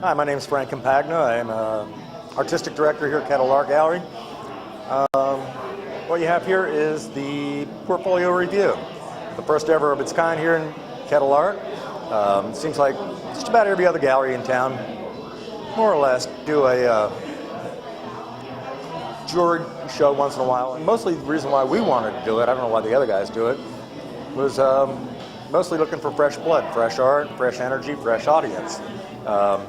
Hi, my name is Frank Campagna. I am artistic director here at Kettle Art Gallery. What you have here is the portfolio review, the first ever of its kind here in Kettle Art. It seems like just about every other gallery in town, more or less, do a jewelry show once in a while. And mostly the reason why we wanted to do it, I don't know why the other guys do it, was mostly looking for fresh blood, fresh art, fresh energy, fresh audience.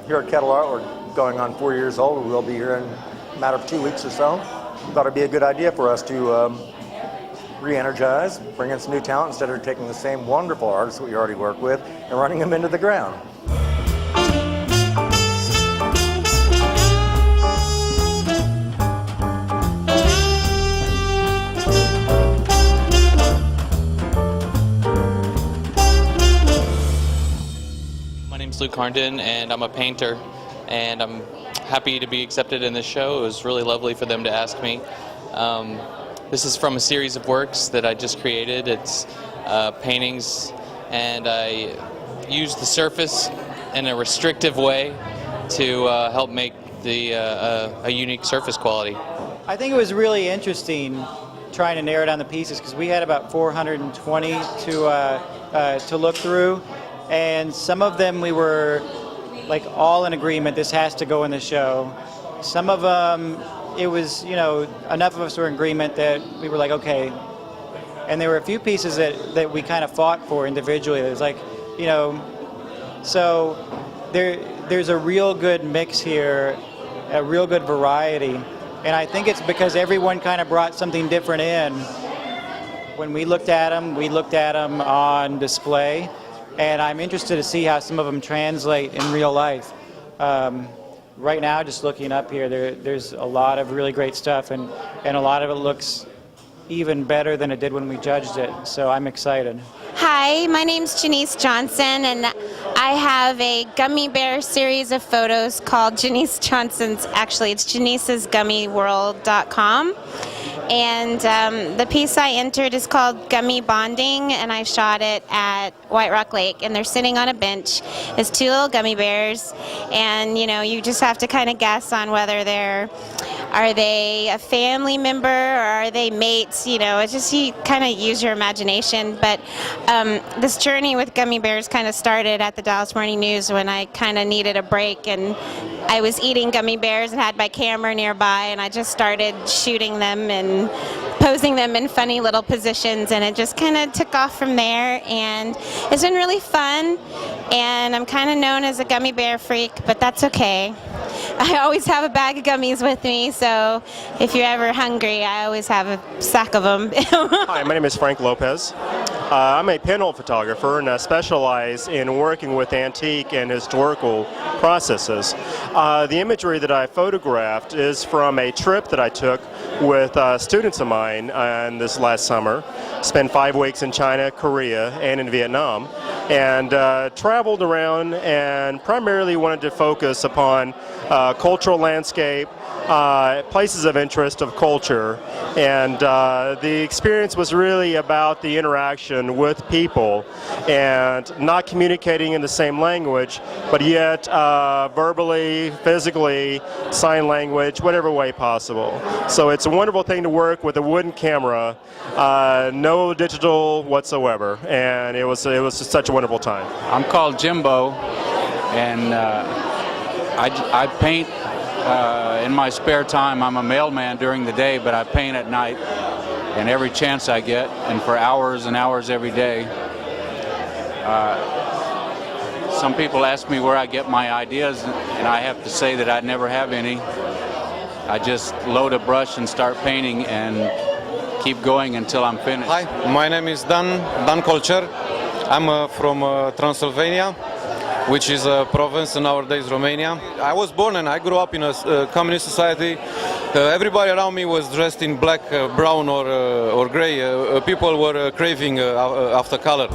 Here at Kettle Art, we're going on 4 years old. We'll be here in a matter of 2 weeks or so. Thought it'd be a good idea for us to re-energize, bring in some new talent instead of taking the same wonderful artists that we already work with and running them into the ground. My name's Luke Harnden, and I'm a painter, and I'm happy to be accepted in this show. It was really lovely for them to ask me. This is from a series of works that I just created. It's paintings, and I used the surface in a restrictive way to help make a unique surface quality. I think it was really interesting trying to narrow down the pieces because we had about 420 to look through. And some of them we were like all in agreement, this has to go in the show. Some of them, it was, enough of us were in agreement that we were like, okay. And there were a few pieces that we kind of fought for individually. It was like, so there's a real good mix here, a real good variety. And I think it's because everyone kind of brought something different in. When we looked at them on display. And I'm interested to see how some of them translate in real life. Right now, just looking up here, there's a lot of really great stuff, and a lot of it looks even better than it did when we judged it. So I'm excited. Hi, my name's Janice Johnson, and I have a gummy bear series of photos called Janice Johnson's. Actually, it's janicesgummyworld.com. And the piece I entered is called Gummy Bonding, and I shot it at White Rock Lake, and they're sitting on a bench. It's two little gummy bears, and you just have to kind of guess on whether are they a family member or are they mates. It's just you kind of use your imagination. But this journey with gummy bears kind of started at the Dallas Morning News when I kind of needed a break, and I was eating gummy bears and had my camera nearby, and I just started shooting them and posing them in funny little positions, and it just kind of took off from there, and it's been really fun. And I'm kind of known as a gummy bear freak, but that's okay. I always have a bag of gummies with me, so if you're ever hungry, I always have a sack of them. Hi, my name is Frank Lopez. I'm a pinhole photographer, and I specialize in working with antique and historical processes. The imagery that I photographed is from a trip that I took with students of mine this last summer. Spent 5 weeks in China, Korea, and in Vietnam, and traveled around and primarily wanted to focus upon cultural landscape, places of interest of culture, and the experience was really about the interaction with people and not communicating in the same language, but yet verbally, physically, sign language, whatever way possible. So it's a wonderful thing to work with a wooden camera, no digital whatsoever, and it was just such a wonderful time. I'm called Jimbo, and I paint in my spare time. I'm a mailman during the day, but I paint at night, and every chance I get, and for hours and hours every day. Some people ask me where I get my ideas, and I have to say that I never have any. I just load a brush and start painting and keep going until I'm finished. Hi, my name is Dan Kolcher. I'm from Transylvania, which is a province in nowadays Romania. I was born and I grew up in a communist society. Everybody around me was dressed in black, brown or gray. People were craving after color.